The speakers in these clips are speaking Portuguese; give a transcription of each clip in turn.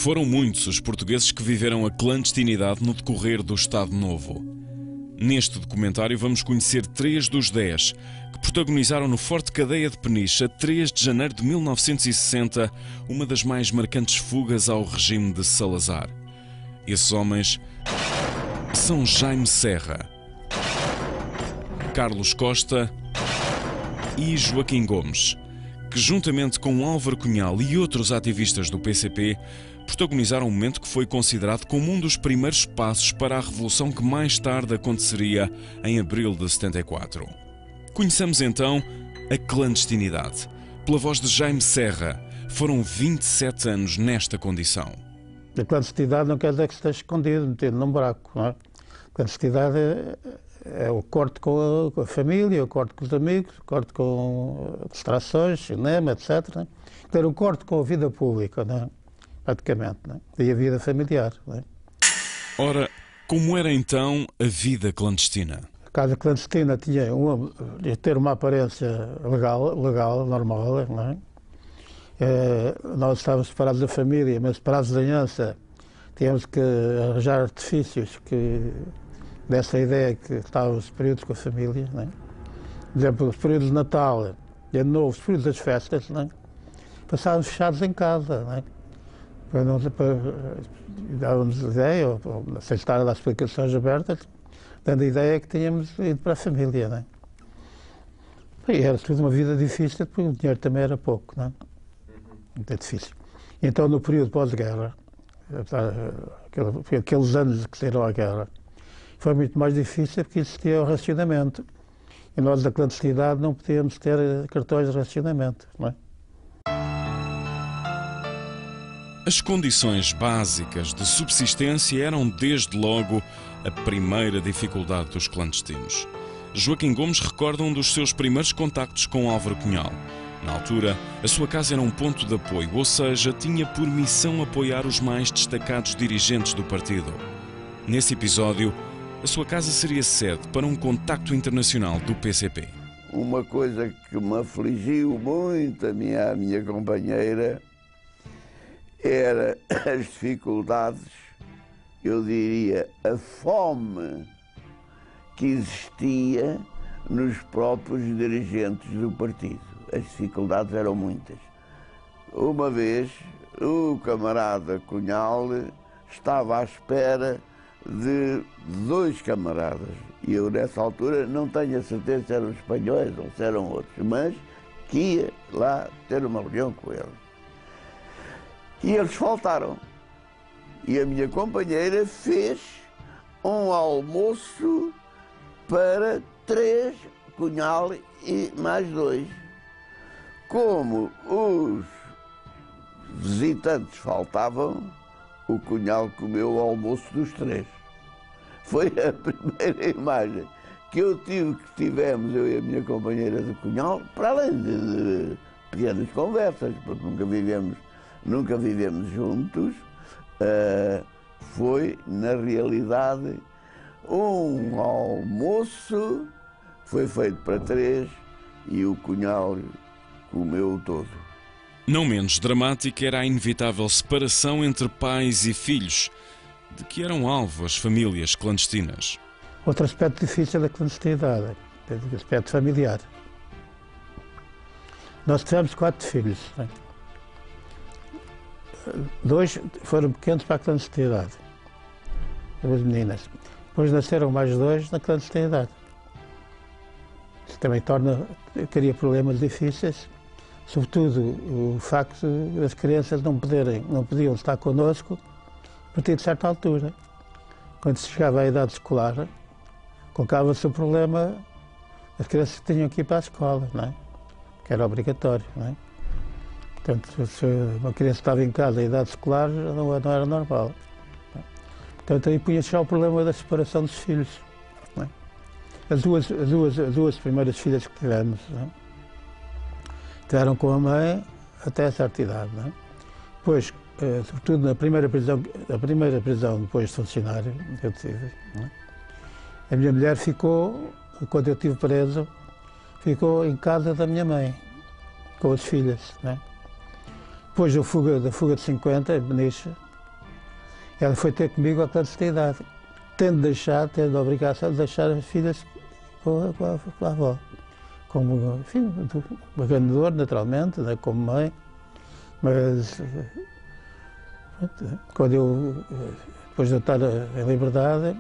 Foram muitos os portugueses que viveram a clandestinidade no decorrer do Estado Novo. Neste documentário vamos conhecer 3 dos 10 que protagonizaram no Forte Cadeia de Peniche, a 3 de janeiro de 1960, uma das mais marcantes fugas ao regime de Salazar. Esses homens são Jaime Serra, Carlos Costa e Joaquim Gomes, que juntamente com Álvaro Cunhal e outros ativistas do PCP protagonizaram um momento que foi considerado como um dos primeiros passos para a revolução que mais tarde aconteceria em abril de 74. Conheçamos então a clandestinidade. Pela voz de Jaime Serra, foram 27 anos nesta condição. A clandestinidade não quer dizer que esteja escondido, metido num buraco, não é? A clandestinidade é o corte com a família, o corte com os amigos, o corte com distrações, cinema, etc. Não é? Ter o corte com a vida pública, não é? Praticamente, não é? E a vida familiar. Não é? Ora, como era então a vida clandestina? A casa clandestina tinha ter uma aparência legal, normal, não é? Nós estávamos separados da família, mas separados da aliança, tínhamos que arranjar artifícios que dessa ideia que estávamos períodos com a família, não é? Por exemplo, os períodos de Natal e Ano Novo, os períodos das festas, não é? Passávamos fechados em casa, não é? Dávamos ideia, ou sem estar a dar explicações abertas, dando a ideia que tínhamos ido para a família, não é? E era tudo uma vida difícil, porque o dinheiro também era pouco, não é? Muito difícil. E então, no período pós-guerra, aqueles anos que saíram à guerra, foi muito mais difícil porque existia o racionamento. E nós, da clandestinidade, não podíamos ter cartões de racionamento, não é? As condições básicas de subsistência eram, desde logo, a primeira dificuldade dos clandestinos. Joaquim Gomes recorda um dos seus primeiros contactos com Álvaro Cunhal. Na altura, a sua casa era um ponto de apoio, ou seja, tinha por missão apoiar os mais destacados dirigentes do partido. Nesse episódio, a sua casa seria sede para um contacto internacional do PCP. Uma coisa que me afligiu muito a minha companheira era as dificuldades, eu diria, a fome que existia nos próprios dirigentes do partido. As dificuldades eram muitas. Uma vez, o camarada Cunhal estava à espera de 2 camaradas. E eu, nessa altura, não tenho a certeza se eram espanhóis ou se eram outros, mas que ia lá ter uma reunião com eles. E eles faltaram. E a minha companheira fez um almoço para 3, Cunhal e mais 2. Como os visitantes faltavam, o Cunhal comeu o almoço dos 3. Foi a primeira imagem que tivemos, eu e a minha companheira de Cunhal, para além de pequenas conversas, porque nunca vivemos juntos, foi, na realidade, um almoço, foi feito para 3 e o Cunhal comeu todo. Não menos dramática era a inevitável separação entre pais e filhos, de que eram alvo as famílias clandestinas. Outro aspecto difícil da clandestinidade, o aspecto familiar. Nós tivemos 4 filhos, não é? 2 foram pequenos para a clandestinidade, as meninas. Depois nasceram mais 2 na clandestinidade. Isso também cria problemas difíceis, sobretudo o facto das crianças não podiam estar connosco a partir de certa altura. Quando se chegava à idade escolar, colocava-se o problema, as crianças tinham que ir para a escola, não é? Que era obrigatório, não é? Portanto, se uma criança estava em casa à idade escolar, não era normal. Não é? Portanto, aí punha-se já o problema da separação dos filhos. Não é? As duas primeiras filhas que tivemos, não é? Tiveram com a mãe até a certa idade. Não é? Depois, sobretudo na primeira prisão depois de funcionário, eu tive, não é? A minha mulher ficou, quando eu estive preso, ficou em casa da minha mãe, com as filhas. Não é? Depois da fuga de 50, em Peniche, ela foi ter comigo à clandestinidade, tendo a obrigação de deixar as filhas com a avó. Como, enfim, uma grande dor, naturalmente, né, como mãe, mas quando eu, depois de eu estar em liberdade,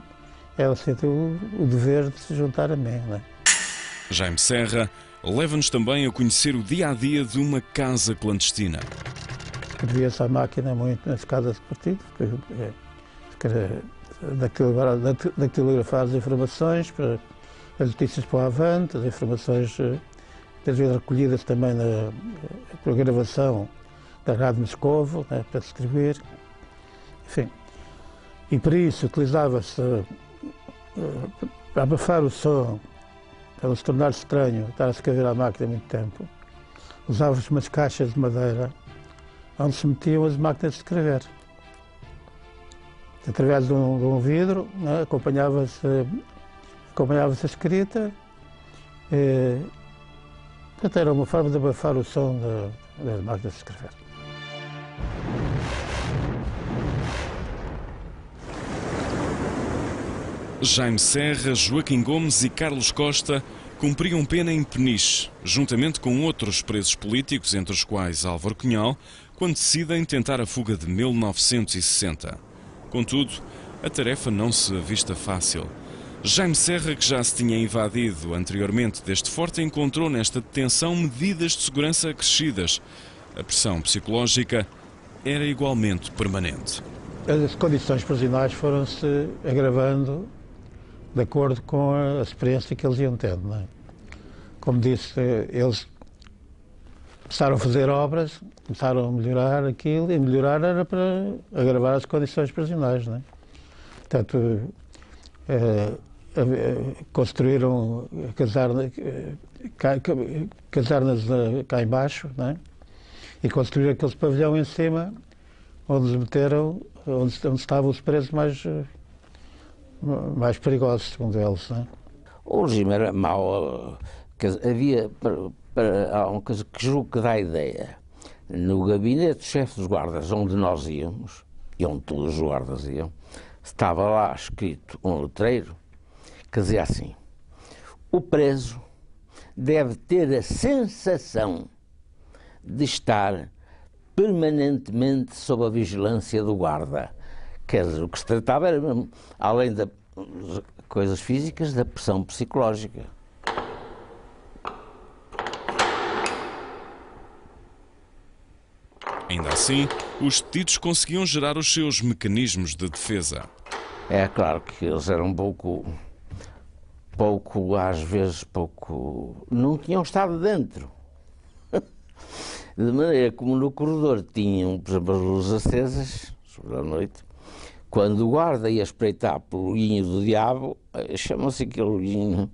ela sentiu o dever de se juntar a mim. Né? Jaime Serra leva-nos também a conhecer o dia-a-dia de uma casa clandestina. Escrevia-se à máquina muito nas casas de partido, datilografar as informações, as notícias para o Avante, as informações, às vezes recolhidas também por gravação da Rádio Moscovo, né, para se escrever. Enfim. E para isso utilizava-se, para abafar o som, para não se tornar estranho, estar a escrever à máquina há muito tempo, usava-se umas caixas de madeira onde se metiam as máquinas de escrever. Através de um vidro, né, acompanhava-se a escrita. Portanto, era uma forma de abafar o som das máquinas de escrever. Jaime Serra, Joaquim Gomes e Carlos Costa cumpriam pena em Peniche, juntamente com outros presos políticos, entre os quais Álvaro Cunhal, quando decidem tentar a fuga de 1960. Contudo, a tarefa não se avista fácil. Jaime Serra, que já se tinha invadido anteriormente deste forte, encontrou nesta detenção medidas de segurança acrescidas. A pressão psicológica era igualmente permanente. As condições prisionais foram-se agravando de acordo com a experiência que eles iam tendo. Não é? Como disse, eles começaram a fazer obras, começaram a melhorar aquilo, e melhorar era para agravar as condições prisionais. Não é? Portanto, construíram casernas cá embaixo, não é? E construíram aquele pavilhão em cima, onde os meteram, onde estavam os presos mais perigosos, segundo eles. Não é? O regime era mau. Havia, há uma coisa que julgo que dá a ideia. No gabinete do chefe dos guardas, onde nós íamos, e onde todos os guardas iam, estava lá escrito um letreiro que dizia assim: o preso deve ter a sensação de estar permanentemente sob a vigilância do guarda. Quer dizer, o que se tratava era, além das coisas físicas, da pressão psicológica. Ainda assim, os detidos conseguiam gerar os seus mecanismos de defesa. É claro que eles eram pouco, às vezes, não tinham estado dentro. De maneira como no corredor tinham, por exemplo, as luzes acesas, sobre a noite, quando o guarda ia espreitar pelo olhinho do diabo, chama-se aquele olhinho,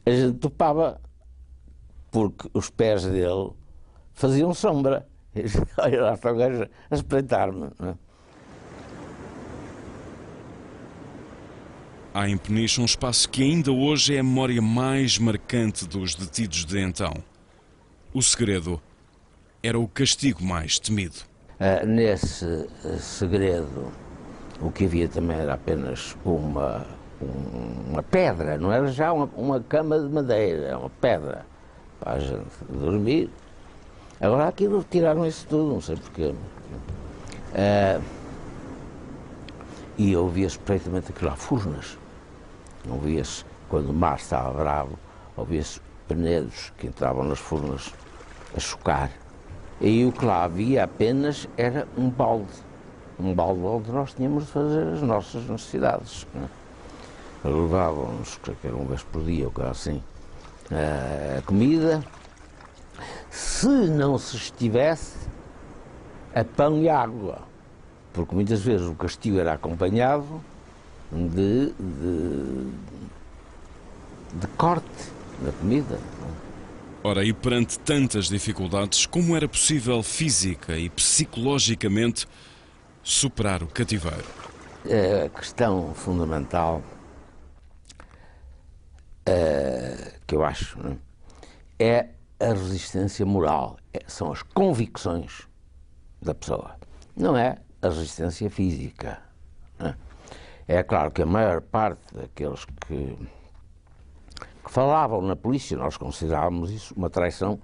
a gente topava, porque os pés dele faziam sombra. Olha lá, está o gajo a espreitar-me. Há em Peniche um espaço que ainda hoje é a memória mais marcante dos detidos de então. O segredo era o castigo mais temido. Nesse segredo, o que havia também era apenas uma pedra, não era já uma cama de madeira, era uma pedra para a gente dormir. Agora aquilo tiraram isso tudo, não sei porquê. E ouvia-se perfeitamente aquilo lá, furnas. Ouvia-se, quando o mar estava bravo, ouvia-se penedos que entravam nas furnas a chocar. E o que lá havia apenas era um balde onde nós tínhamos de fazer as nossas necessidades. Levávamos, creio que era uma vez por dia, ou coisa assim, a comida, se não se estivesse a pão e água, porque muitas vezes o castigo era acompanhado de corte na comida. Ora, e perante tantas dificuldades, como era possível física e psicologicamente superar o cativeiro? A questão fundamental que eu acho é a resistência moral, são as convicções da pessoa, não é a resistência física, É claro que a maior parte daqueles que falavam na polícia, nós considerávamos isso uma traição,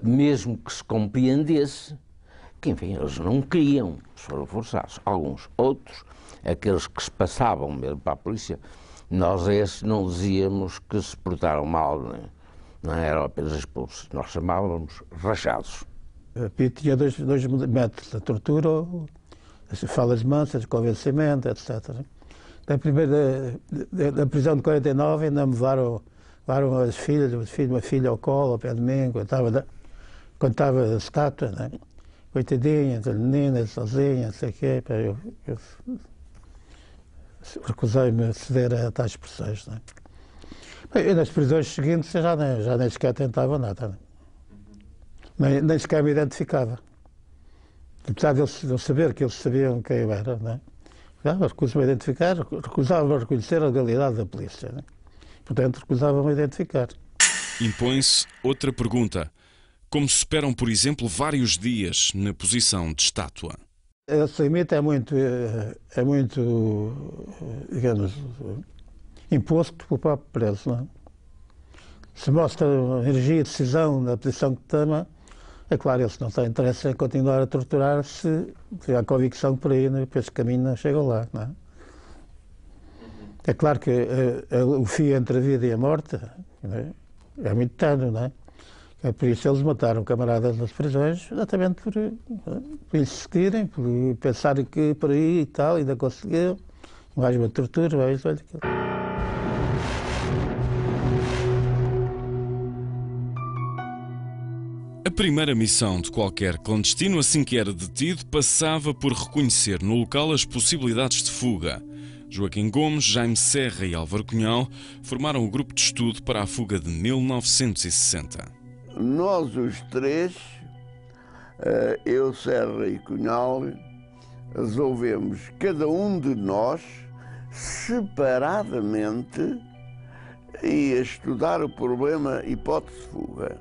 mesmo que se compreendesse que, enfim, eles não queriam, foram forçados. Alguns, outros, aqueles que se passavam mesmo para a polícia, nós a esses não dizíamos que se portaram mal, não eram apenas expulsos, nós chamávamos rachados. Tinha dois métodos, a tortura, as falas mansas, convencimento, etc. Da prisão de 49 ainda me levaram as filhas, uma filha ao colo, ao pé de mim, quando estava a estátua, né? Coitadinha, as meninas, sozinha, não sei o quê. Eu recusei-me a ceder a tais expressões. Né? E nas prisões seguintes já nem sequer tentava nada. Né? Nem sequer me identificava. Apesar de eu saber que eles sabiam quem eu era, né? Recusava-me a identificar, recusava-me a reconhecer a legalidade da polícia. Né? Portanto, recusava-me a identificar. Impõe-se outra pergunta. Como se esperam, por exemplo, vários dias na posição de estátua? Esse limite é muito, digamos, imposto pelo próprio preso. Não é? Se mostra energia e decisão na posição que toma, é claro, eles não têm interesse em continuar a torturar se há convicção que por aí, por esse caminho, não chegam lá. Não é? É claro que o fio entre a vida e a morte é muito tênue, não é? É por isso eles mataram camaradas nas prisões, exatamente por insistirem, por pensarem que por aí e tal, ainda conseguiram, mais uma tortura, mais isso, olha aquilo. A primeira missão de qualquer clandestino, assim que era detido, passava por reconhecer no local as possibilidades de fuga. Joaquim Gomes, Jaime Serra e Álvaro Cunhal formaram o grupo de estudo para a fuga de 1960. Nós os três, eu, Serra e Cunhal, resolvemos, cada um de nós, separadamente, ia estudar o problema hipótese de fuga.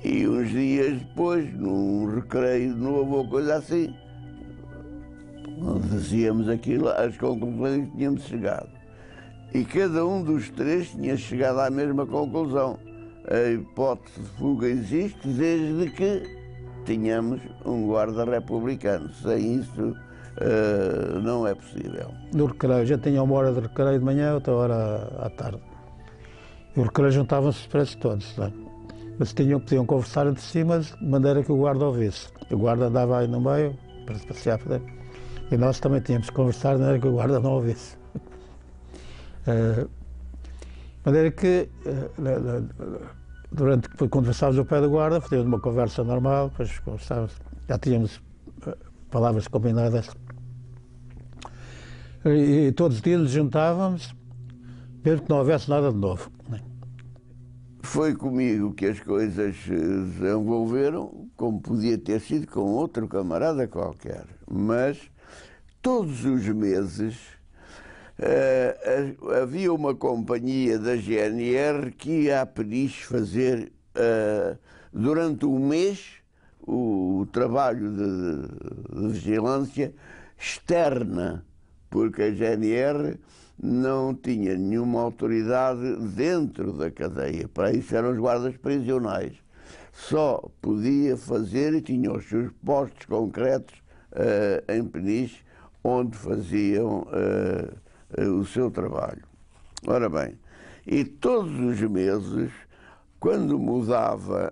E uns dias depois, num recreio de novo ou coisa assim, dizíamos aquilo, as conclusões que tínhamos chegado. E cada um dos três tinha chegado à mesma conclusão. A hipótese de fuga existe desde que tenhamos um guarda republicano. Sem isso, não é possível. No recreio, já tinha uma hora de recreio de manhã, outra hora à tarde. E o recreio juntavam-se presos todos. Não é? Mas podiam conversar entre si, mas de maneira que o guarda ouvisse. O guarda andava aí no meio para se passear por dentro. E nós também tínhamos que conversar de maneira que o guarda não ouvisse. De maneira que, quando conversávamos ao pé do guarda, fazíamos uma conversa normal, depois conversávamos, já tínhamos palavras combinadas. E todos os dias nos juntávamos, mesmo que não houvesse nada de novo. Foi comigo que as coisas se desenvolveram, como podia ter sido com outro camarada qualquer. Mas todos os meses havia uma companhia da GNR que ia a Peniche fazer, durante um mês, o trabalho de vigilância externa, porque a GNR não tinha nenhuma autoridade dentro da cadeia. Para isso eram os guardas prisionais. Só podia fazer e tinha os seus postos concretos em Peniche, onde faziam o seu trabalho. Ora bem, e todos os meses, quando mudava,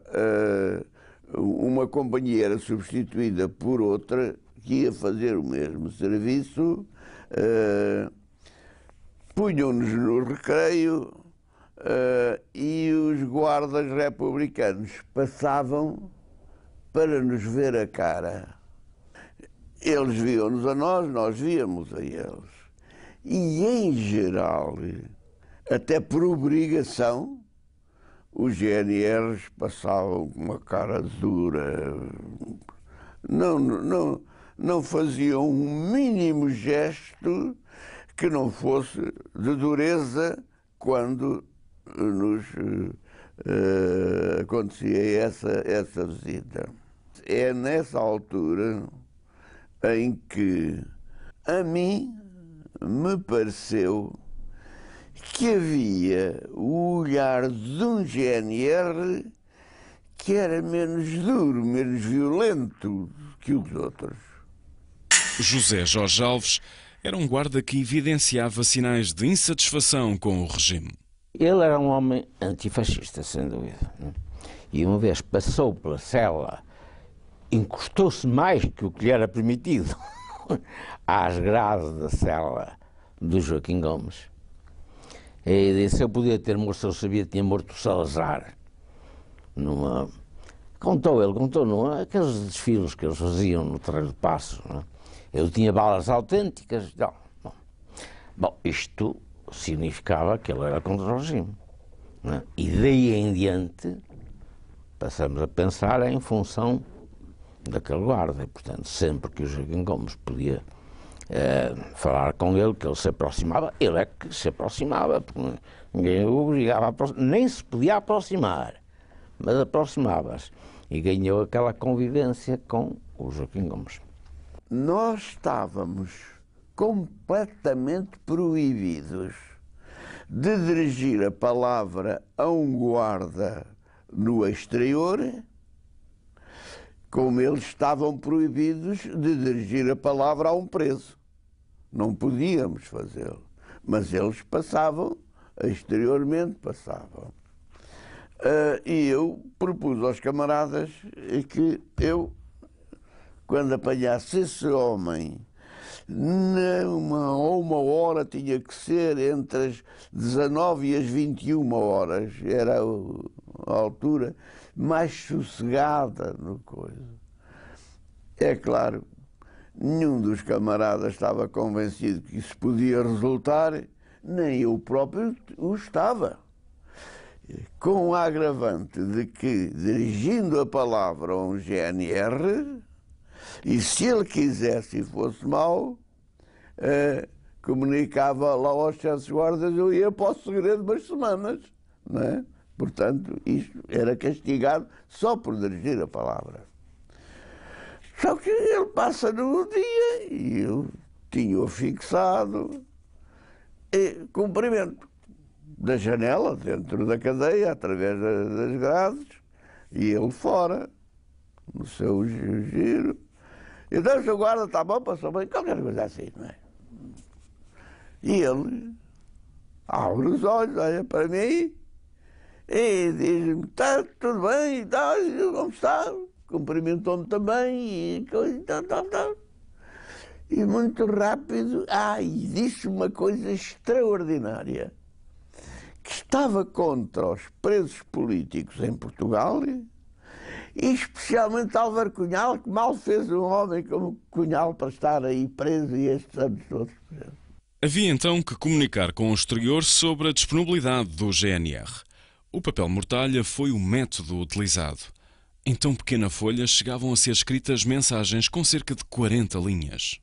uma companhia era substituída por outra que ia fazer o mesmo serviço, punham-nos no recreio e os guardas republicanos passavam para nos ver a cara. Eles viam-nos a nós víamos a eles. E, em geral, até por obrigação, os GNRs passavam com uma cara dura. Não faziam um mínimo gesto que não fosse de dureza quando nos acontecia essa visita. É nessa altura em que a mim me pareceu que havia o olhar de um GNR que era menos duro, menos violento que os outros. José Jorge Alves era um guarda que evidenciava sinais de insatisfação com o regime. Ele era um homem antifascista, sem dúvida. E uma vez passou pela cela, encostou-se mais que o que lhe era permitido às grades da cela do Joaquim Gomes. E disse: eu podia ter morto, eu sabia que tinha morto o Salazar. Contou aqueles desfiles que eles faziam no Terreiro de Passos. Eu tinha balas autênticas. Não. Bom, isto significava que ele era contra o regime. E daí em diante passamos a pensar em função daquele guarda. E, portanto, sempre que o Joaquim Gomes podia falar com ele, que ele se aproximava, ele é que se aproximava, porque ninguém o obrigava a aproximar, nem se podia aproximar, mas aproximava-se e ganhou aquela convivência com o Joaquim Gomes. Nós estávamos completamente proibidos de dirigir a palavra a um guarda no exterior, como eles estavam proibidos de dirigir a palavra a um preso. Não podíamos fazê-lo, mas eles passavam, exteriormente passavam. E eu propus aos camaradas que eu, quando apanhasse esse homem, uma hora tinha que ser entre as 19 e as 21 horas, era a altura mais sossegada no coisa. É claro, nenhum dos camaradas estava convencido que isso podia resultar, nem eu próprio o estava. Com o agravante de que, dirigindo a palavra a um GNR, e se ele quisesse e fosse mau, comunicava lá aos chefes de guardas, eu ia para o segredo umas semanas, não é? Portanto, isto era castigado só por dirigir a palavra. Só que ele passa no dia e eu tinha-o fixado e cumprimento da janela, dentro da cadeia, através das grades, e ele fora, no seu giro. Então o seu guarda está bom, passou bem, qualquer coisa assim, não é? E ele abre os olhos, olha para mim e diz-me: está tudo bem, tá, como está? Cumprimentou-me também e tal. E muito rápido, e disse uma coisa extraordinária, que estava contra os presos políticos em Portugal, e especialmente Álvaro Cunhal, que mal fez um homem como Cunhal para estar aí preso e estes anos todos presos. Havia então que comunicar com o exterior sobre a disponibilidade do GNR. O papel mortalha foi o método utilizado. Em tão pequena folha chegavam a ser escritas mensagens com cerca de 40 linhas.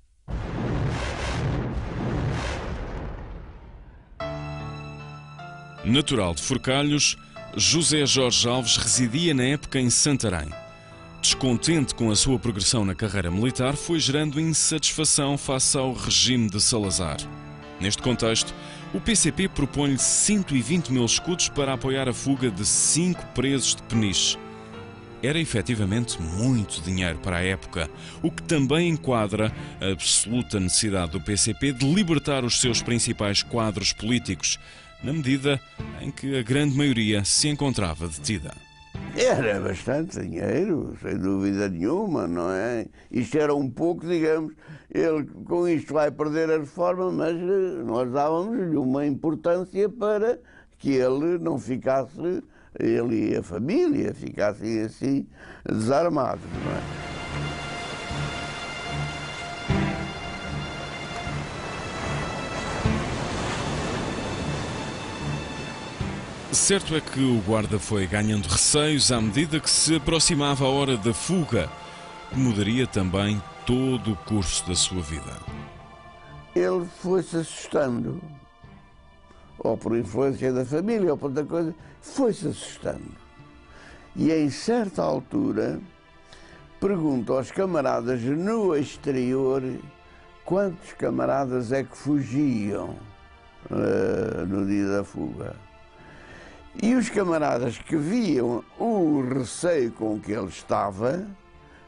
Natural de Forcalhos, José Jorge Alves residia na época em Santarém. Descontente com a sua progressão na carreira militar, foi gerando insatisfação face ao regime de Salazar. Neste contexto, o PCP propõe-lhe 120 mil escudos para apoiar a fuga de 5 presos de Peniche. Era efetivamente muito dinheiro para a época, o que também enquadra a absoluta necessidade do PCP de libertar os seus principais quadros políticos, na medida em que a grande maioria se encontrava detida. Era bastante dinheiro, sem dúvida nenhuma, não é? Isto era um pouco, digamos, ele com isto vai perder a reforma, mas nós dávamos-lhe uma importância para que ele não ficasse, ele e a família ficassem assim desarmados, não é? Certo é que o guarda foi ganhando receios à medida que se aproximava a hora da fuga, que mudaria também todo o curso da sua vida. Ele foi-se assustando, ou por influência da família, ou por outra coisa, foi-se assustando. E em certa altura, pergunta aos camaradas no exterior quantos camaradas é que fugiam no dia da fuga. E os camaradas que viam o receio com que ele estava,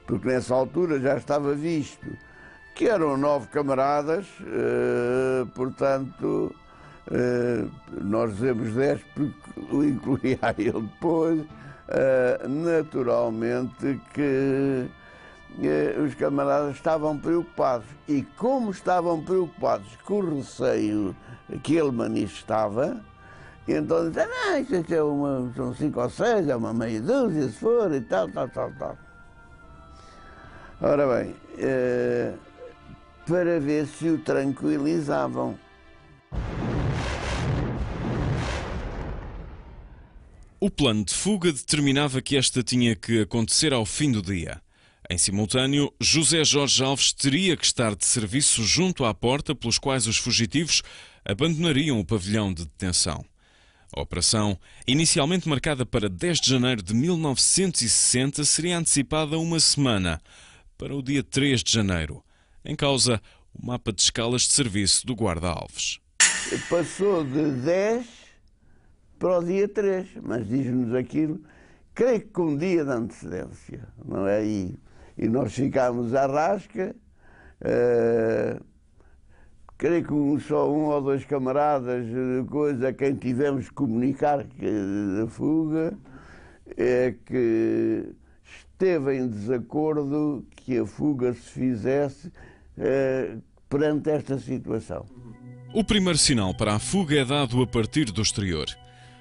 porque nessa altura já estava visto que eram 9 camaradas, portanto, nós dizemos 10 porque o incluía ele depois, naturalmente que os camaradas estavam preocupados. E como estavam preocupados com o receio que ele manifestava, então disseram, não, isto é são 5 ou 6, é uma meia dúzia, se for, e tal. Ora bem, para ver se o tranquilizavam. O plano de fuga determinava que esta tinha que acontecer ao fim do dia. Em simultâneo, José Jorge Alves teria que estar de serviço junto à porta pelos quais os fugitivos abandonariam o pavilhão de detenção. A operação, inicialmente marcada para 10 de janeiro de 1960, seria antecipada uma semana, para o dia 3 de janeiro. Em causa, o mapa de escalas de serviço do guarda Alves. Passou de 10 para o dia 3, mas diz-nos aquilo, creio que com um dia de antecedência, não é? E nós ficámos à rasca, creio que só um ou 2 camaradas, a quem tivemos que comunicar da fuga, é que esteve em desacordo que a fuga se fizesse perante esta situação. O primeiro sinal para a fuga é dado a partir do exterior.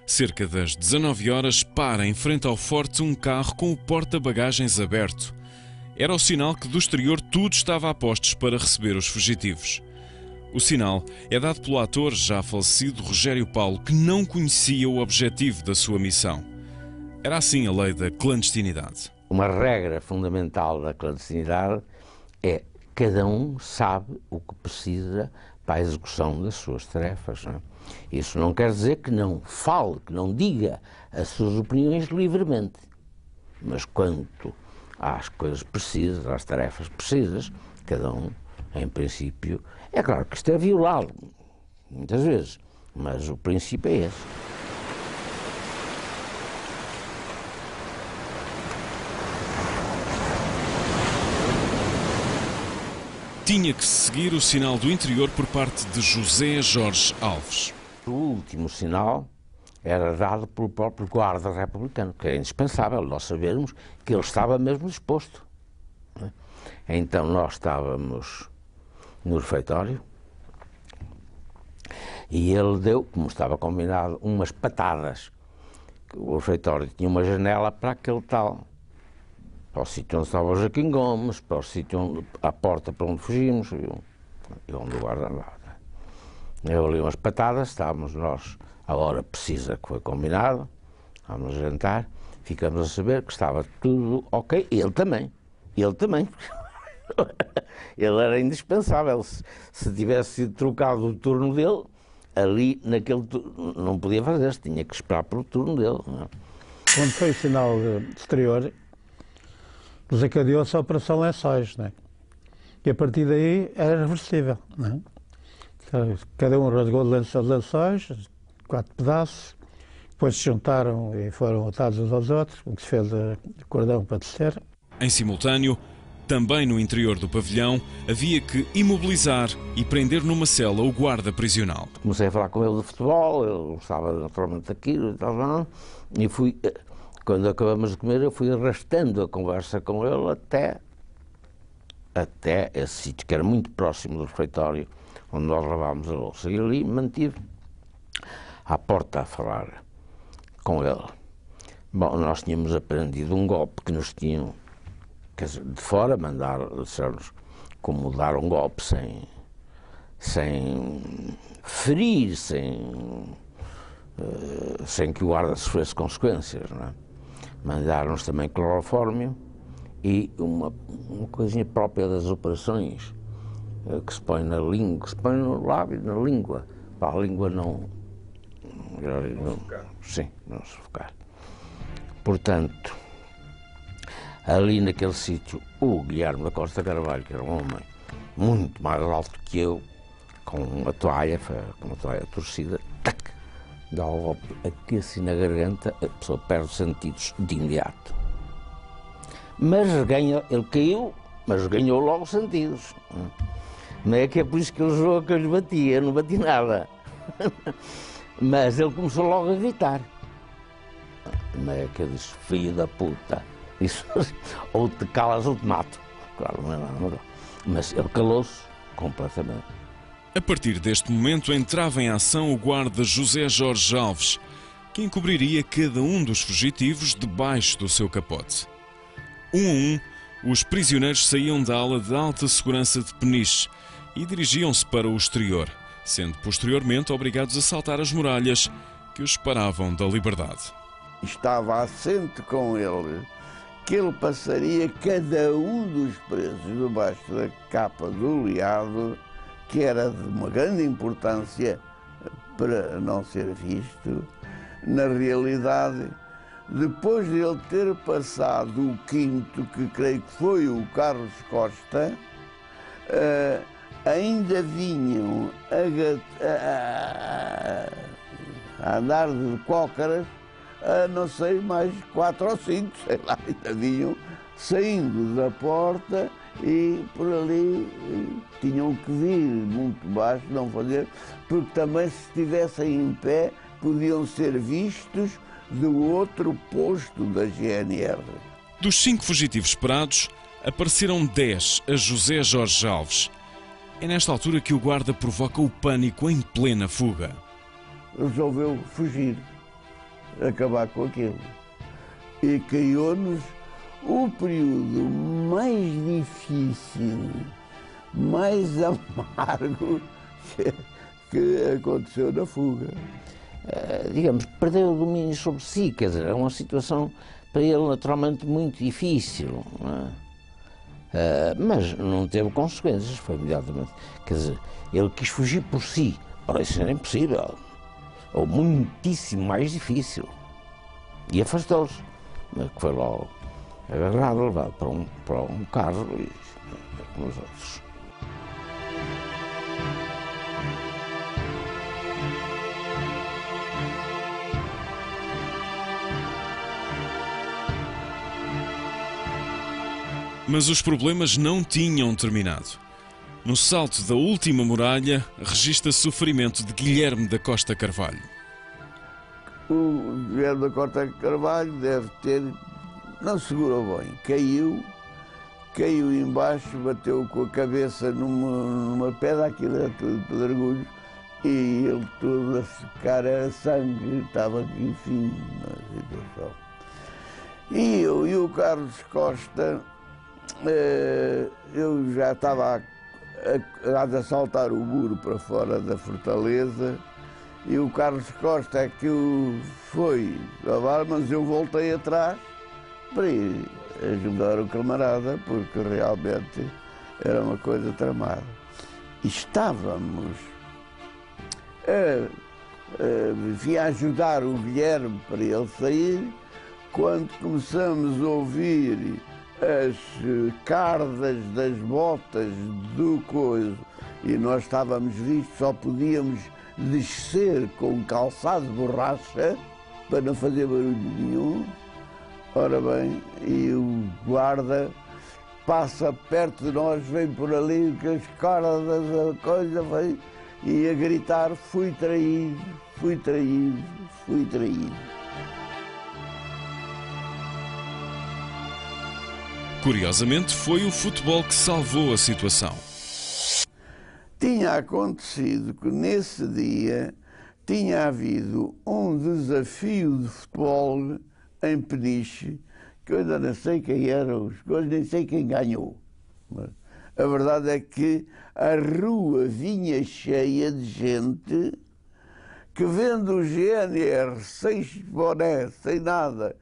Cerca das 19 horas, para em frente ao forte um carro com o porta-bagagens aberto. Era o sinal que do exterior tudo estava a postos para receber os fugitivos. O sinal é dado pelo ator já falecido Rogério Paulo, que não conhecia o objetivo da sua missão. Era assim a lei da clandestinidade. Uma regra fundamental da clandestinidade é cada um sabe o que precisa para a execução das suas tarefas. Não é? Isso não quer dizer que não fale, que não diga as suas opiniões livremente. Mas quanto às coisas precisas, às tarefas precisas, cada um, em princípio, é claro que isto é violado, muitas vezes, mas o princípio é esse. Tinha que seguir o sinal do interior por parte de José Jorge Alves. O último sinal era dado pelo próprio guarda republicano, que é indispensável nós sabermos que ele estava mesmo disposto. Então nós estávamos no refeitório e ele deu, como estava combinado, umas patadas. O refeitório tinha uma janela para aquele tal, para o sítio onde estava o Joaquim Gomes, para o sítio a porta para onde fugimos e onde o guarda andava. Eu ali umas patadas, estávamos nós, a hora precisa que foi combinado, estávamos a jantar, ficamos a saber que estava tudo ok, ele também. Ele era indispensável, se tivesse sido trocado o turno dele, ali naquele turno, não podia fazer-se, tinha que esperar pelo turno dele. Não é? Quando foi o sinal exterior, desencadeou-se a Operação Lençóis, não é? E a partir daí era reversível, não é? Cada um rasgou de lençóis, 4 pedaços, depois se juntaram e foram atados uns aos outros, o que se fez de cordão para descer. Em simultâneo, também no interior do pavilhão, havia que imobilizar e prender numa cela o guarda prisional. Comecei a falar com ele de futebol, ele gostava naturalmente daquilo e tal, e fui, quando acabamos de comer, eu fui arrastando a conversa com ele até esse sítio, que era muito próximo do refeitório, onde nós lavávamos a louça. E ali mantive à porta a falar com ele. Bom, nós tínhamos aprendido um golpe que nos tinham, quer dizer, de fora, disseram-nos como dar um golpe sem ferir, sem que o guarda sofresse consequências, não é? Mandaram-nos também clorofórmio e uma coisinha própria das operações, que se põe na língua, que se põe no lábio, na língua, para a língua não sufocar. Portanto, ali naquele sítio, o Guilherme da Costa Carvalho, que era um homem muito mais alto que eu, com uma toalha torcida, tac, dá o golpe aqui assim na garganta, a pessoa perde os sentidos de imediato. Mas ele caiu, mas ganhou logo os sentidos. Não é que é por isso que ele jogou que eu lhe batia, eu não bati nada. Mas ele começou logo a gritar. Não é que eu disse, filho da puta, isso, ou te calas ou te mato. Claro, não. Mas ele calou-se completamente. A partir deste momento entrava em ação o guarda José Jorge Alves, que encobriria cada um dos fugitivos debaixo do seu capote. Um a um, os prisioneiros saíam da ala de alta segurança de Peniche e dirigiam-se para o exterior, sendo posteriormente obrigados a saltar as muralhas que os separavam da liberdade. Estava assente com ele que ele passaria cada um dos presos debaixo da capa do leado, que era de uma grande importância para não ser visto. Na realidade, depois de ele ter passado o quinto, que creio que foi o Carlos Costa, ainda vinham a andar de cócaras, não sei, mais 4 ou 5, sei lá, ainda vinham saindo da porta e por ali tinham que vir muito baixo, não fazer, porque também se estivessem em pé podiam ser vistos do outro posto da GNR. Dos 5 fugitivos esperados, apareceram 10 a José Jorge Alves. É nesta altura que o guarda provoca o pânico em plena fuga. Resolveu fugir, acabar com aquilo. E caiu-nos o período mais difícil, mais amargo que aconteceu na fuga. Digamos, perdeu o domínio sobre si, quer dizer, é uma situação para ele naturalmente muito difícil, não é? Mas não teve consequências, foi imediatamente. Quer dizer, ele quis fugir por si, para isso era impossível, ou muitíssimo mais difícil. E afastou-se, que foi logo agarrado, levado para um carro e com os outros. Mas os problemas não tinham terminado. No salto da última muralha, registra sofrimento de Guilherme da Costa Carvalho. O Guilherme da Costa Carvalho deve ter, não segurou bem, caiu embaixo, bateu com a cabeça numa pedra, aquilo era tudo de pedregulhos, e ele todo a secar a sangue, estava enfim na situação. E eu e o Carlos Costa, eu já estava a saltar o muro para fora da fortaleza e o Carlos Costa é que foi lavar, mas eu voltei atrás para ir ajudar o camarada, porque realmente era uma coisa tramada. E estávamos a ajudar o Guilherme para ele sair, quando começamos a ouvir as cardas das botas do coiso, e nós estávamos vistos, só podíamos descer com calçado de borracha para não fazer barulho nenhum. Ora bem, e o guarda passa perto de nós, vem por ali com as cardas da coisa, vem, e a gritar: fui traído, fui traído, fui traído. Curiosamente, foi o futebol que salvou a situação. Tinha acontecido que nesse dia tinha havido um desafio de futebol em Peniche, que eu ainda não sei quem eram os coisas, nem sei quem ganhou. Mas a verdade é que a rua vinha cheia de gente que, vendo o GNR sem boné, sem nada,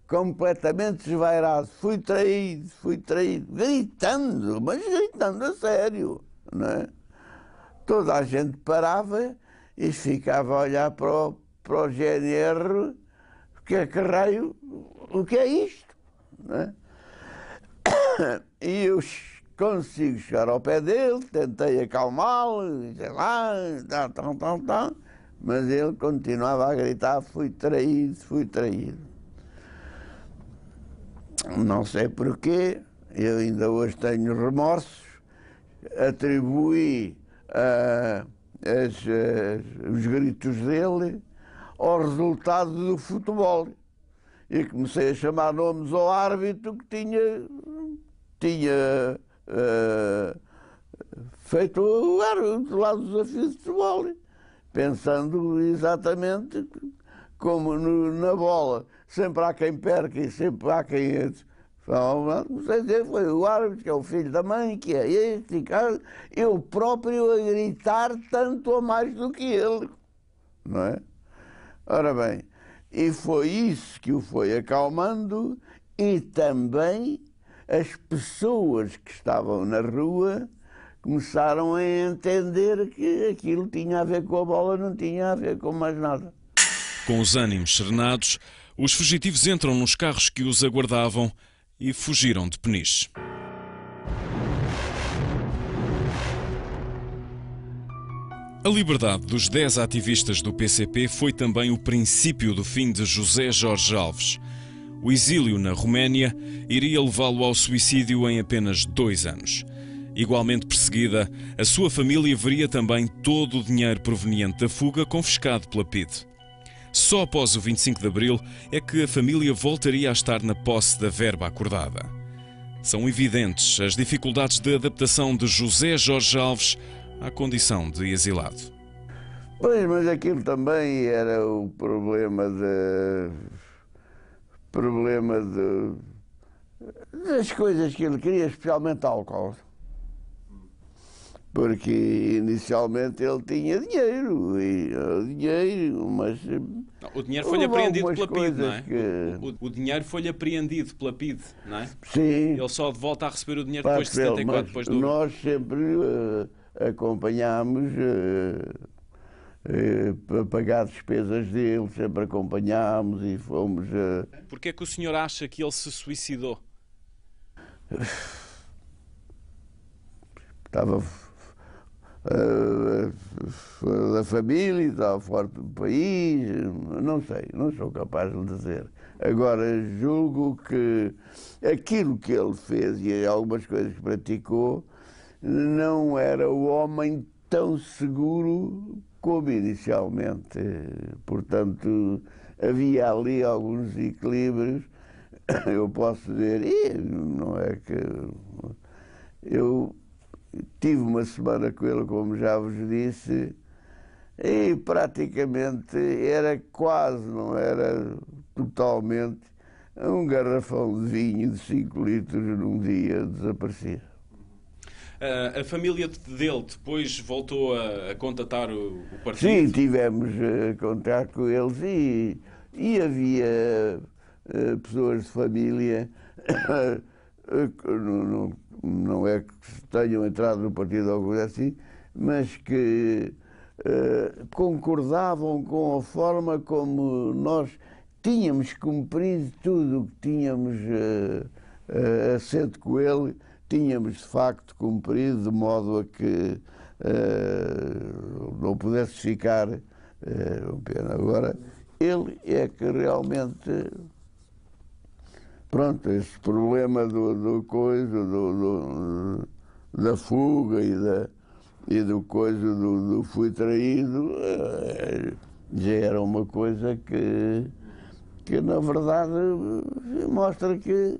completamente desvairado, fui traído, gritando, mas gritando a sério, não é? Toda a gente parava e ficava a olhar para o GNR, que raio, o que é isto? Não é? E eu consigo chegar ao pé dele, tentei acalmá-lo, sei lá, mas ele continuava a gritar: fui traído, fui traído. Não sei porquê, eu ainda hoje tenho remorsos, atribuí os gritos dele ao resultado do futebol. E comecei a chamar nomes ao árbitro que tinha feito o árbitro lá do desafio de futebol, pensando exatamente como na bola. Sempre há quem perca e sempre há quem... Não sei dizer, foi o árbitro, que é o filho da mãe, que é este, eu próprio a gritar tanto ou mais do que ele, não é? Ora bem, e foi isso que o foi acalmando, e também as pessoas que estavam na rua começaram a entender que aquilo tinha a ver com a bola, não tinha a ver com mais nada. Com os ânimos serenados, os fugitivos entram nos carros que os aguardavam e fugiram de Peniche. A liberdade dos 10 ativistas do PCP foi também o princípio do fim de José Jorge Alves. O exílio na Roménia iria levá-lo ao suicídio em apenas 2 anos. Igualmente perseguida, a sua família veria também todo o dinheiro proveniente da fuga confiscado pela PIDE. Só após o 25 de Abril é que a família voltaria a estar na posse da verba acordada. São evidentes as dificuldades de adaptação de José Jorge Alves à condição de exilado. Pois, mas aquilo também era o problema das coisas que ele queria, especialmente álcool. Porque inicialmente ele tinha dinheiro, mas... O dinheiro foi-lhe apreendido pela PIDE, não é? Que... O dinheiro foi-lhe apreendido pela PIDE, não é? Sim. Ele só volta a receber o dinheiro depois de 74, depois do... Nós sempre acompanhámos, para pagar despesas dele, sempre acompanhámos e fomos... Porquê é que o senhor acha que ele se suicidou? Estava da família, estava fora do país, não sei, não sou capaz de dizer. Agora, julgo que aquilo que ele fez e algumas coisas que praticou não era o homem tão seguro como inicialmente. Portanto, havia ali alguns equilíbrios. Eu posso dizer, não é que... Eu tive uma semana com ele, como já vos disse, e praticamente era quase, não era totalmente, um garrafão de vinho de 5 litros num dia desaparecia. A família dele depois voltou a contatar o partido? Sim, tivemos contato com eles e havia pessoas de família, não é que tenham entrado no partido ou coisa assim, mas que concordavam com a forma como nós tínhamos cumprido tudo o que tínhamos assento com ele, tínhamos de facto cumprido, de modo a que não pudesse ficar pena. Agora, ele é que realmente... Pronto, esse problema da fuga e do fui traído já era uma coisa que na verdade mostra que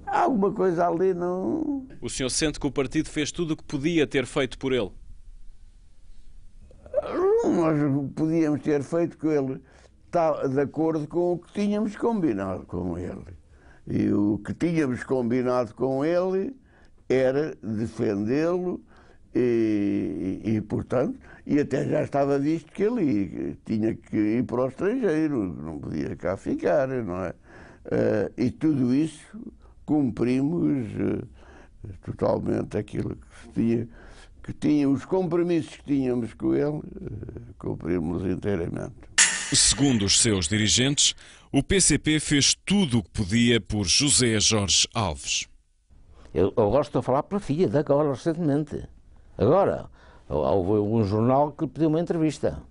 alguma coisa ali não... O senhor sente que o partido fez tudo o que podia ter feito por ele? Nós podíamos ter feito com ele. Está de acordo com o que tínhamos combinado com ele. E o que tínhamos combinado com ele era defendê-lo portanto, e até já estava visto que ele tinha que ir para o estrangeiro, não podia cá ficar, não é? E tudo isso cumprimos totalmente aquilo que tinha, os compromissos que tínhamos com ele, cumprimos inteiramente. Segundo os seus dirigentes, o PCP fez tudo o que podia por José Jorge Alves. Eu agora estou a falar para a filha, de agora, recentemente. Agora, houve um jornal que lhe pediu uma entrevista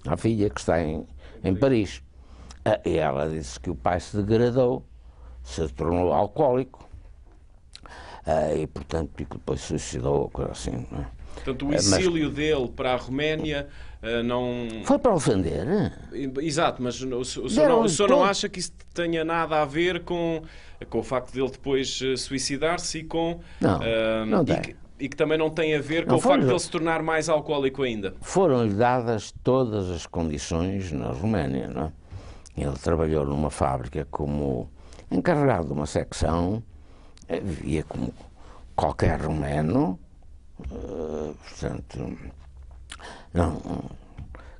à filha, que está em Paris. E ela disse que o pai se degradou, se tornou alcoólico, e portanto depois se suicidou, coisa assim, não é? Portanto, o exílio dele para a Roménia não... Foi para o defender. Exato, mas o senhor não acha que isso tenha nada a ver com o facto dele depois suicidar-se e com... Não tem. E que também não tem a ver com o facto de ele se tornar mais alcoólico ainda? Foram-lhe dadas todas as condições na Roménia, não é? Ele trabalhou numa fábrica como encarregado de uma secção, vivia como qualquer romeno, portanto, não,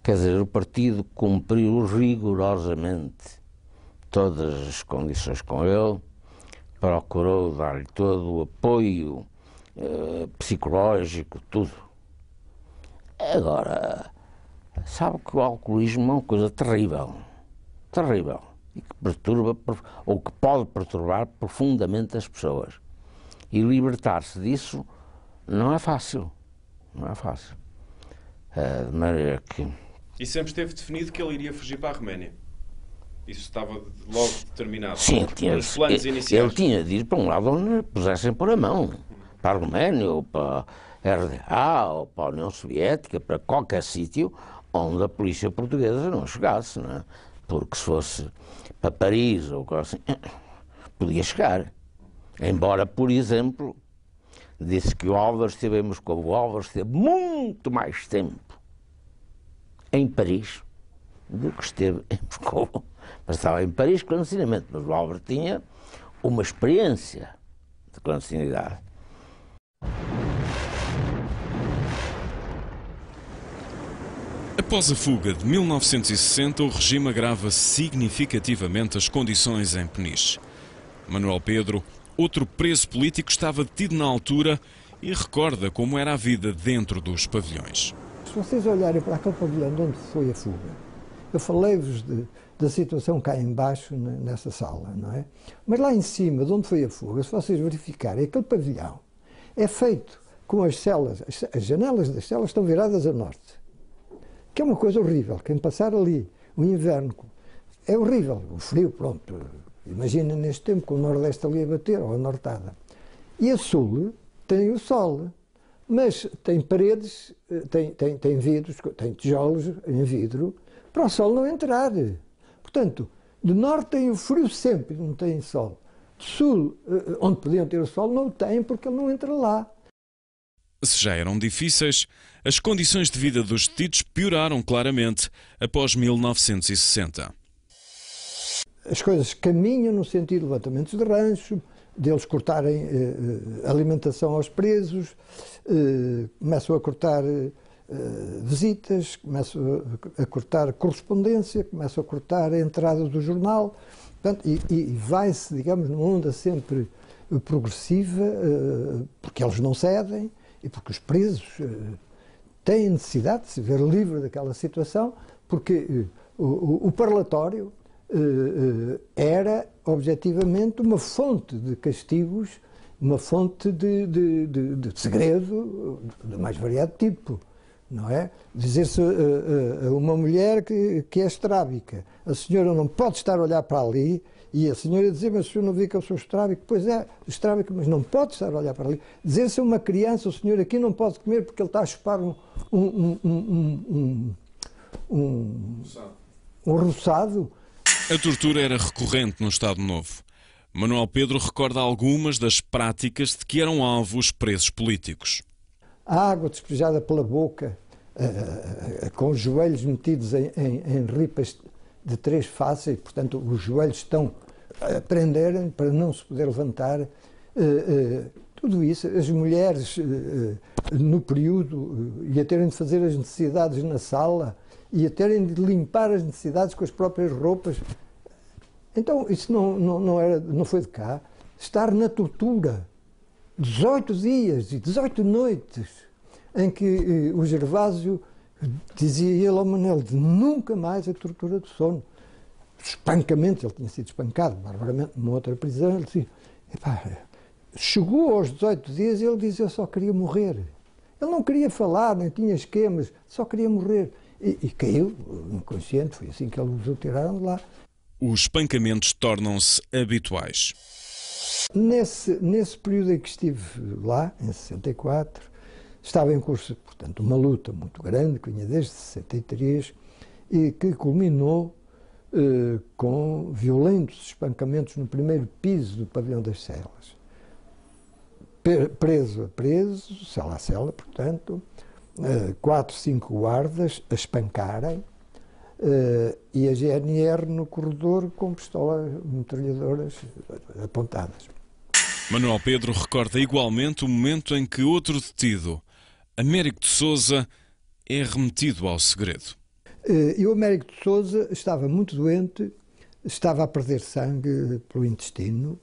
quer dizer, o partido cumpriu rigorosamente todas as condições com ele, procurou dar-lhe todo o apoio psicológico, tudo. Agora, sabe que o alcoolismo é uma coisa terrível, terrível, e que perturba, ou que pode perturbar profundamente as pessoas. E libertar-se disso não é fácil, não é fácil. De maneira que... E sempre esteve definido que ele iria fugir para a Roménia? Isso estava logo determinado? Sim, nos planos iniciais? Ele tinha de ir para um lado onde pusessem por a mão. Para a Roménia, ou para a RDA, ou para a União Soviética, para qualquer sítio onde a polícia portuguesa não chegasse, não é? Porque se fosse para Paris ou coisa assim, podia chegar. Embora, por exemplo, disse que o Álvares esteve em Moscou. O Álvares esteve muito mais tempo em Paris do que esteve em Moscou. Mas estava em Paris clandestinamente, mas o Álvares tinha uma experiência de clandestinidade. Após a fuga de 1960, o regime agrava significativamente as condições em Peniche. Manuel Pedro, outro preso político, estava detido na altura e recorda como era a vida dentro dos pavilhões. Se vocês olharem para aquele pavilhão de onde foi a fuga, eu falei-vos da situação cá embaixo nessa sala, não é? Mas lá em cima, de onde foi a fuga, se vocês verificarem, aquele pavilhão é feito com as celas, as janelas das celas estão viradas a norte, que é uma coisa horrível. Quem passar ali o inverno é horrível, o frio, pronto. Imagina neste tempo com o nordeste ali a bater, ou a nortada. E a sul tem o sol, mas tem paredes, tem vidros, tem tijolos em vidro, para o sol não entrar. Portanto, de norte tem o frio sempre, não tem sol. De sul, onde podiam ter o sol, não o tem, porque ele não entra lá. Se já eram difíceis, as condições de vida dos detidos pioraram claramente após 1960. As coisas caminham no sentido de levantamentos de rancho, deles cortarem alimentação aos presos, começam a cortar visitas, começam a cortar correspondência, começam a cortar a entrada do jornal. Portanto, e vai-se, digamos, numa onda sempre progressiva, porque eles não cedem e porque os presos têm necessidade de se ver livre daquela situação, porque o parlatório era, objetivamente, uma fonte de castigos, uma fonte de segredo de mais variado tipo, não é? Dizer-se a uma mulher que é estrábica, a senhora não pode estar a olhar para ali, e a senhora dizer, mas o senhor não vê que eu sou estrábico? Pois é, estrábico, mas não pode estar a olhar para ali. Dizer-se a uma criança, o senhor aqui não pode comer porque ele está a chupar um roçado. A tortura era recorrente no Estado Novo. Manuel Pedro recorda algumas das práticas de que eram alvo os presos políticos. A água despejada pela boca, com os joelhos metidos em ripas de 3 faces, e, portanto, os joelhos estão a prenderem para não se poder levantar. Tudo isso, as mulheres no período, e a terem de fazer as necessidades na sala, e a terem de limpar as necessidades com as próprias roupas. Então, isso não foi de cá. Estar na tortura, 18 dias e 18 noites, em que o Gervásio dizia ele ao Manel de nunca mais a tortura do sono. Espancamento, ele tinha sido espancado barbaramente numa outra prisão, ele dizia, epá, chegou aos 18 dias e ele dizia: eu só queria morrer. Ele não queria falar, nem tinha esquemas, só queria morrer. E caiu, inconsciente, foi assim que eles o tiraram de lá. Os espancamentos tornam-se habituais. Nesse período em que estive lá, em 64, estava em curso, portanto, uma luta muito grande, que vinha desde 63, e que culminou com violentos espancamentos no primeiro piso do pavilhão das celas. Preso a preso, cela a cela, portanto, 4, 5 guardas a espancarem, e a GNR no corredor com pistolas metralhadoras apontadas. Manuel Pedro recorda igualmente o momento em que outro detido, Américo de Sousa, é remetido ao segredo. E o Américo de Sousa estava muito doente, estava a perder sangue pelo intestino,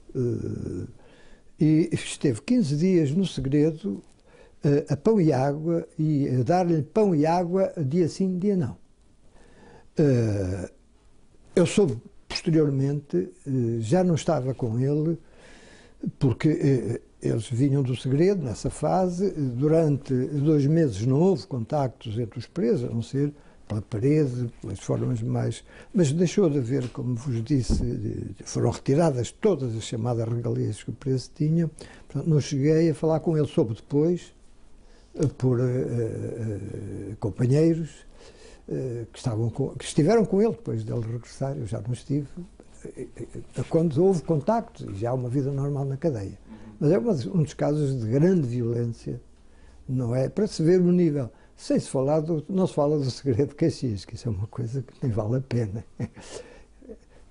e esteve 15 dias no segredo, a pão e água, e a dar-lhe pão e água dia sim, dia não. Eu soube posteriormente, já não estava com ele, porque eles vinham do segredo nessa fase. Durante 2 meses não houve contactos entre os presos, a não ser pela parede, pelas formas mais... Mas deixou de haver, como vos disse, foram retiradas todas as chamadas regalias que o preso tinha. Portanto, não cheguei a falar com ele, soube depois, por companheiros que estiveram com ele depois dele regressar. Eu já não estive, quando houve contactos, e já há uma vida normal na cadeia. Mas é um dos casos de grande violência, não é? Para se ver o nível, sem se falar não se fala do segredo de Caxias, que isso é uma coisa que nem vale a pena.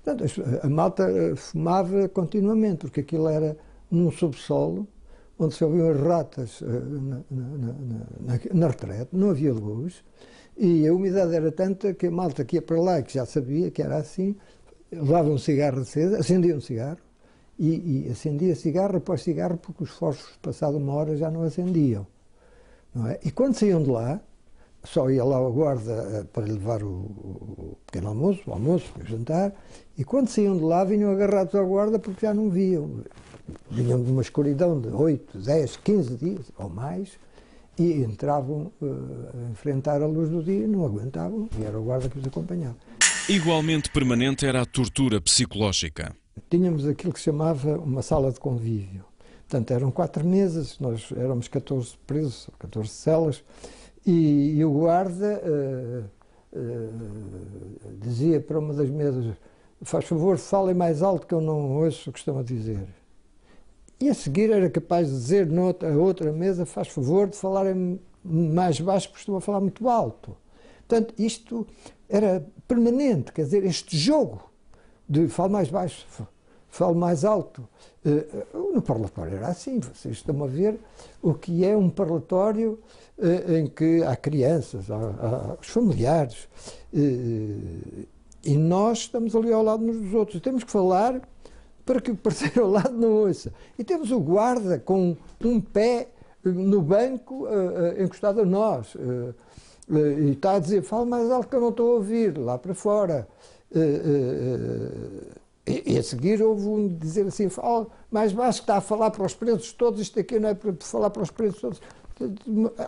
Portanto, a malta fumava continuamente, porque aquilo era num subsolo, onde se ouviam as ratas na retrete, não havia luz, e a umidade era tanta que a malta que ia para lá, que já sabia que era assim, levava um cigarro aceso, acendia um cigarro, e acendia cigarro após cigarro, porque os fósforos, passado 1 hora, já não acendiam. Não é? E quando saíam de lá, só ia lá a guarda para levar o pequeno almoço, o jantar, e quando saíam de lá vinham agarrados à guarda porque já não viam. Vinham de uma escuridão de 8, 10, 15 dias ou mais, e entravam a enfrentar a luz do dia, não aguentavam, e era o guarda que os acompanhava. Igualmente permanente era a tortura psicológica. Tínhamos aquilo que se chamava uma sala de convívio. Portanto, eram 4 mesas, nós éramos 14 presos, 14 celas, e o guarda dizia para uma das mesas: faz favor, falem mais alto que eu não ouço o que estão a dizer. E a seguir era capaz de dizer a outra mesa: faz favor de falarem mais baixo porque estão a falar muito alto. Portanto, isto era permanente, quer dizer, este jogo de falo mais baixo, falo mais alto. No parlatório era assim, vocês estão a ver o que é um parlatório em que há crianças, há os familiares, e nós estamos ali ao lado uns dos outros. Temos que falar para que o parceiro ao lado não ouça. E temos o guarda com um pé no banco encostado a nós, e está a dizer: fala mais alto que eu não estou a ouvir, lá para fora. E a seguir houve um dizer assim: fala mais baixo, que está a falar para os presos todos, isto aqui não é para falar para os presos todos.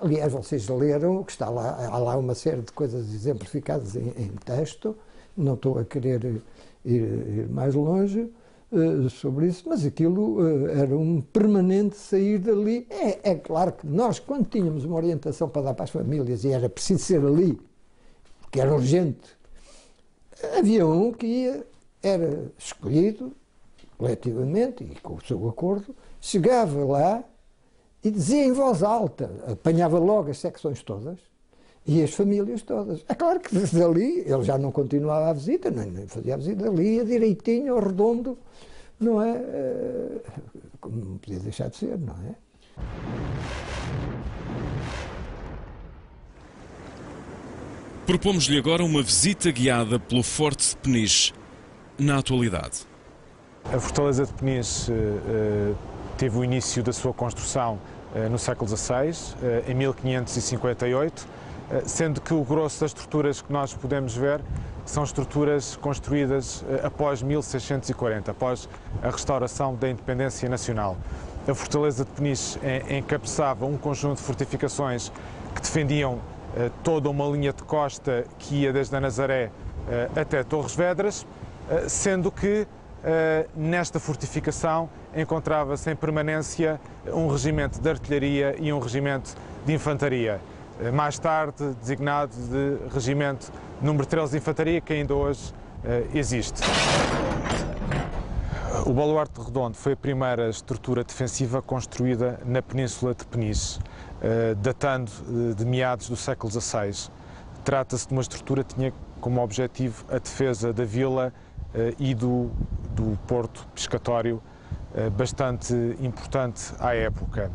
Aliás, vocês leram que está lá, há lá uma série de coisas exemplificadas em texto, não estou a querer ir mais longe sobre isso, mas aquilo era um permanente sair dali. É claro que nós, quando tínhamos uma orientação para dar para as famílias e era preciso ser ali, porque era urgente, havia um que ia, era escolhido coletivamente e com o seu acordo, chegava lá e dizia em voz alta, apanhava logo as secções todas e as famílias todas. É claro que desde ali ele já não continuava a visita, nem fazia a visita, ali ia direitinho, ao redondo, não é? Como não podia deixar de ser, não é? Propomos-lhe agora uma visita guiada pelo Forte de Peniche, na atualidade. A Fortaleza de Peniche teve o início da sua construção no século XVI, em 1558, sendo que o grosso das estruturas que nós podemos ver são estruturas construídas após 1640, após a restauração da independência nacional. A fortaleza de Peniche encabeçava um conjunto de fortificações que defendiam toda uma linha de costa que ia desde a Nazaré até Torres Vedras, sendo que nesta fortificação encontrava-se em permanência um regimento de artilharia e um regimento de infantaria, mais tarde designado de Regimento número 13 de Infantaria, que ainda hoje existe. O Baluarte Redondo foi a primeira estrutura defensiva construída na Península de Peniche, datando de meados do século XVI. Trata-se de uma estrutura que tinha como objetivo a defesa da vila e do porto pescatório, bastante importante à época.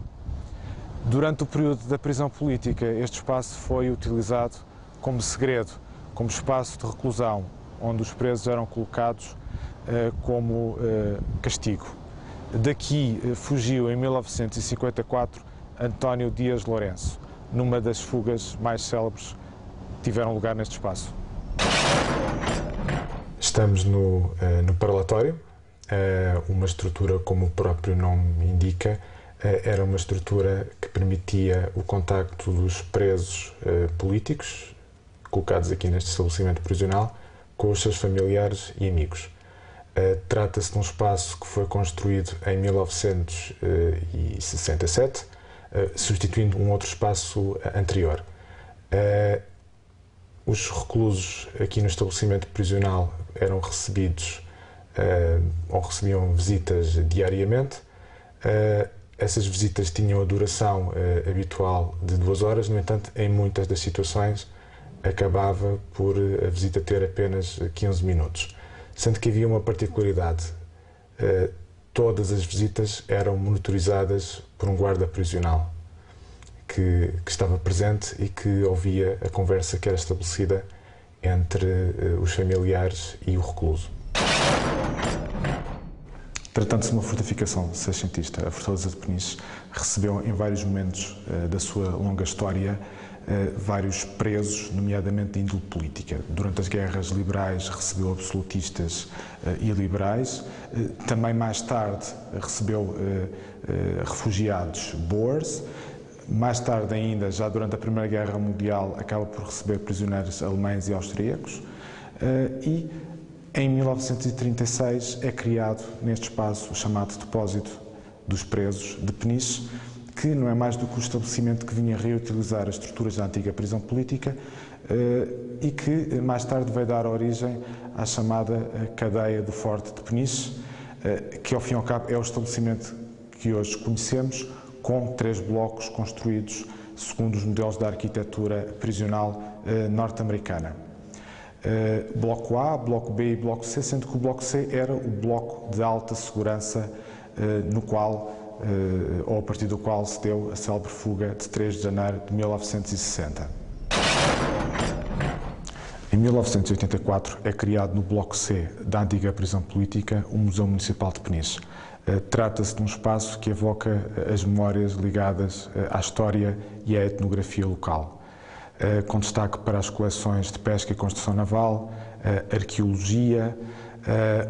Durante o período da prisão política, este espaço foi utilizado como segredo, como espaço de reclusão, onde os presos eram colocados como castigo. Daqui fugiu em 1954 António Dias Lourenço, numa das fugas mais célebres que tiveram lugar neste espaço. Estamos no parlatório, uma estrutura, como o próprio nome indica, era uma estrutura que permitia o contacto dos presos políticos, colocados aqui neste estabelecimento prisional, com os seus familiares e amigos. Trata-se de um espaço que foi construído em 1967, substituindo um outro espaço anterior. Os reclusos aqui no estabelecimento prisional eram recebidos ou recebiam visitas diariamente. Essas visitas tinham a duração habitual de 2 horas, no entanto, em muitas das situações acabava por a visita ter apenas 15 minutos. Sendo que havia uma particularidade, todas as visitas eram monitorizadas por um guarda prisional que estava presente e que ouvia a conversa que era estabelecida entre os familiares e o recluso. Tratando-se de uma fortificação seiscentista, a Fortaleza de Peniche recebeu em vários momentos da sua longa história vários presos, nomeadamente de índole política. Durante as guerras liberais recebeu absolutistas e liberais. Também mais tarde recebeu refugiados boers. Mais tarde ainda, já durante a Primeira Guerra Mundial, acaba por receber prisioneiros alemães e austríacos. E em 1936 é criado neste espaço o chamado Depósito dos Presos de Peniche, que não é mais do que o estabelecimento que vinha reutilizar as estruturas da antiga prisão política e que mais tarde vai dar origem à chamada cadeia do Forte de Peniche, que ao fim e ao cabo é o estabelecimento que hoje conhecemos, com 3 blocos construídos segundo os modelos da arquitetura prisional norte-americana. Bloco A, Bloco B e Bloco C, sendo que o Bloco C era o bloco de alta segurança no qual ou a partir do qual se deu a célebre fuga de 3 de janeiro de 1960. Em 1984 é criado no Bloco C da antiga prisão política o Museu Municipal de Peniche. Trata-se de um espaço que evoca as memórias ligadas à história e à etnografia local, com destaque para as coleções de pesca e construção naval, arqueologia,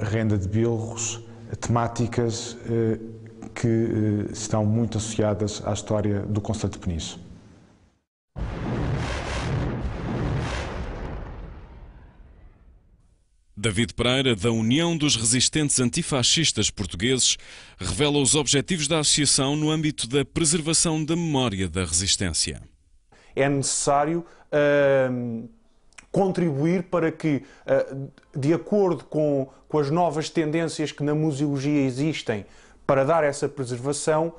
renda de bilros, temáticas que estão muito associadas à história do concelho de Peniche. David Pereira, da União dos Resistentes Antifascistas Portugueses, revela os objetivos da associação no âmbito da preservação da memória da resistência. É necessário contribuir para que, de acordo com as novas tendências que na museologia existem, para dar essa preservação,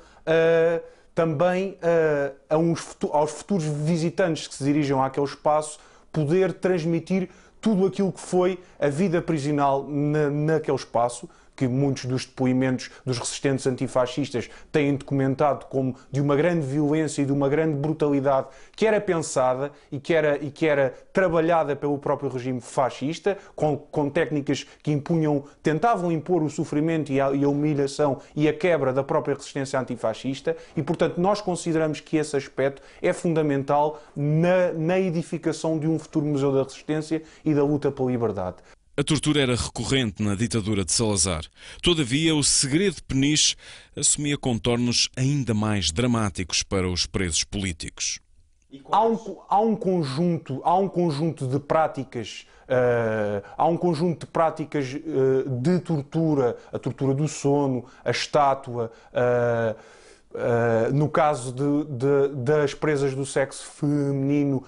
também aos futuros visitantes que se dirijam àquele espaço, poder transmitir tudo aquilo que foi a vida prisional naquele espaço, que muitos dos depoimentos dos resistentes antifascistas têm documentado como de uma grande violência e de uma grande brutalidade que era pensada e que era trabalhada pelo próprio regime fascista, com técnicas que tentavam impor o sofrimento e a humilhação e a quebra da própria resistência antifascista e, portanto, nós consideramos que esse aspecto é fundamental na edificação de um futuro Museu da Resistência e da luta pela liberdade. A A tortura era recorrente na ditadura de Salazar. Todavia, o segredo de Peniche assumia contornos ainda mais dramáticos para os presos políticos. Há um conjunto de práticas, de tortura, a tortura do sono, a estátua, no caso das presas do sexo feminino,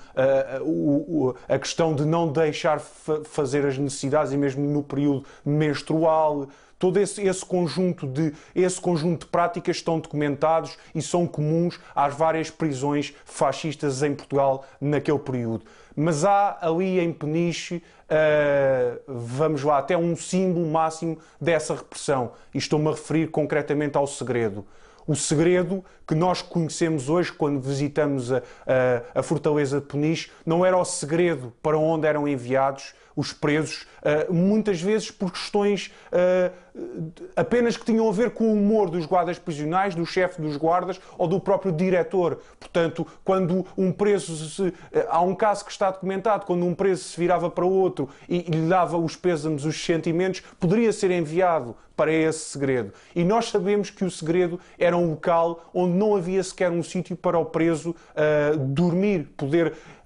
a questão de não deixar fazer as necessidades, e mesmo no período menstrual. Todo esse conjunto de práticas estão documentados e são comuns às várias prisões fascistas em Portugal naquele período. Mas há ali em Peniche, vamos lá, até um símbolo máximo dessa repressão. E estou-me a referir concretamente ao segredo. O segredo que nós conhecemos hoje quando visitamos a Fortaleza de Peniche não era o segredo para onde eram enviados os presos, muitas vezes por questões apenas que tinham a ver com o humor dos guardas prisionais, do chefe dos guardas ou do próprio diretor. Portanto, quando um preso há um caso que está documentado, quando um preso se virava para outro e lhe dava os pêsames, os sentimentos, poderia ser enviado para esse segredo. E nós sabemos que o segredo era um local onde não havia sequer um sítio para o preso dormir,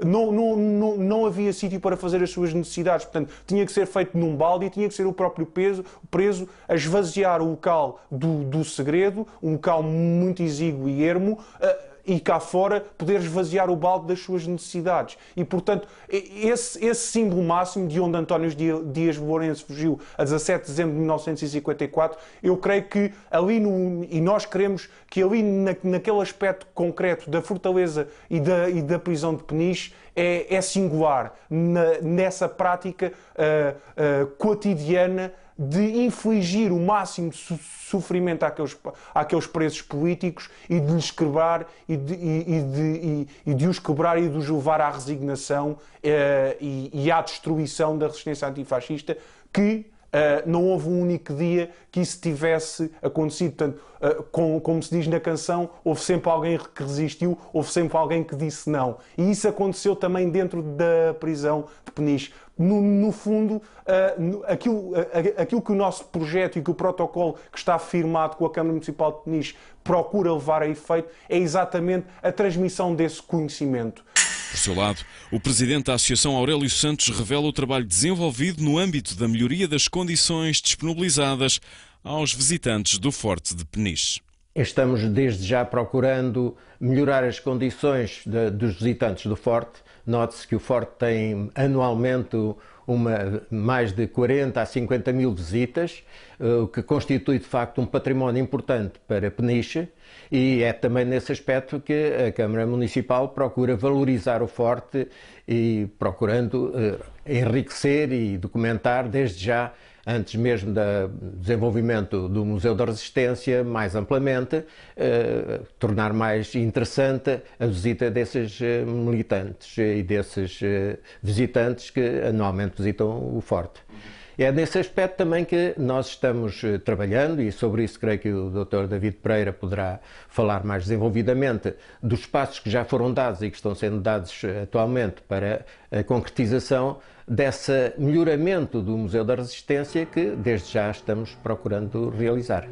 não havia sítio para fazer as suas necessidades. Portanto, tinha que ser feito num balde e tinha que ser o próprio preso a esvaziar o local do segredo, um local muito exíguo e ermo, e cá fora poder esvaziar o balde das suas necessidades. E, portanto, esse símbolo máximo de onde António Dias Lourenço fugiu a 17 de dezembro de 1954, eu creio que ali, e nós queremos que ali naquele aspecto concreto da Fortaleza e da prisão de Peniche, é singular nessa prática cotidiana de infligir o máximo de sofrimento àqueles presos políticos e de lhes quebrar e de os quebrar e de os levar à resignação e à destruição da resistência antifascista, que não houve um único dia que isso tivesse acontecido. Portanto, como se diz na canção, houve sempre alguém que resistiu, houve sempre alguém que disse não. E isso aconteceu também dentro da prisão de Peniche. No fundo, aquilo que o nosso projeto e que o protocolo que está firmado com a Câmara Municipal de Peniche procura levar a efeito é exatamente a transmissão desse conhecimento. Por seu lado, o presidente da Associação Aurélio Santos revela o trabalho desenvolvido no âmbito da melhoria das condições disponibilizadas aos visitantes do Forte de Peniche. Estamos desde já procurando melhorar as condições dos visitantes do Forte. Note-se que o Forte tem anualmente mais de 40 a 50 mil visitas, o que constitui de facto um património importante para Peniche, e é também nesse aspecto que a Câmara Municipal procura valorizar o Forte e procurando enriquecer e documentar desde já, antes mesmo do desenvolvimento do Museu da Resistência, mais amplamente, tornar mais interessante a visita desses militantes e desses visitantes que anualmente visitam o Forte. É nesse aspecto também que nós estamos trabalhando, e sobre isso creio que o Dr. David Pereira poderá falar mais desenvolvidamente, dos passos que já foram dados e que estão sendo dados atualmente para a concretização desse melhoramento do Museu da Resistência que desde já estamos procurando realizar.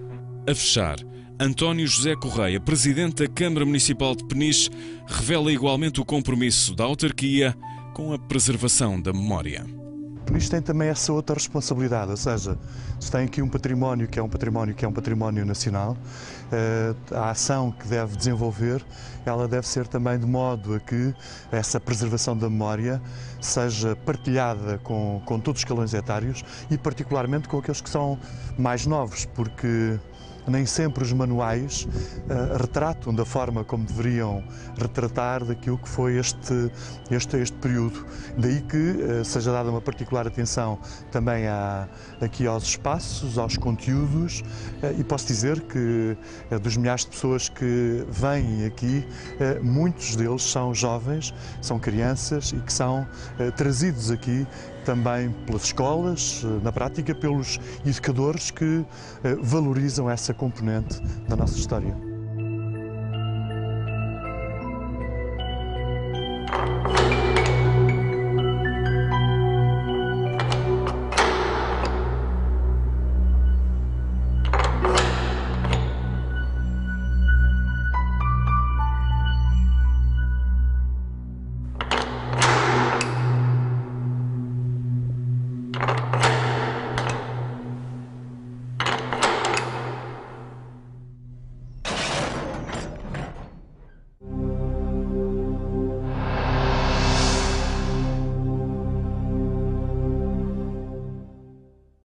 A fechar, António José Correia, presidente da Câmara Municipal de Peniche, revela igualmente o compromisso da autarquia com a preservação da memória. Peniche tem também essa outra responsabilidade, ou seja, se tem aqui um património que é um património nacional, a ação que deve desenvolver, ela deve ser também de modo a que essa preservação da memória seja partilhada com todos os escalões etários e particularmente com aqueles que são mais novos, porque nem sempre os manuais retratam da forma como deveriam retratar daquilo que foi este período. Daí que seja dada uma particular atenção também aqui aos espaços, aos conteúdos, e posso dizer que dos milhares de pessoas que vêm aqui, muitos deles são jovens, são crianças e que são trazidos aqui também pelas escolas, na prática pelos educadores que valorizam essa componente da nossa história.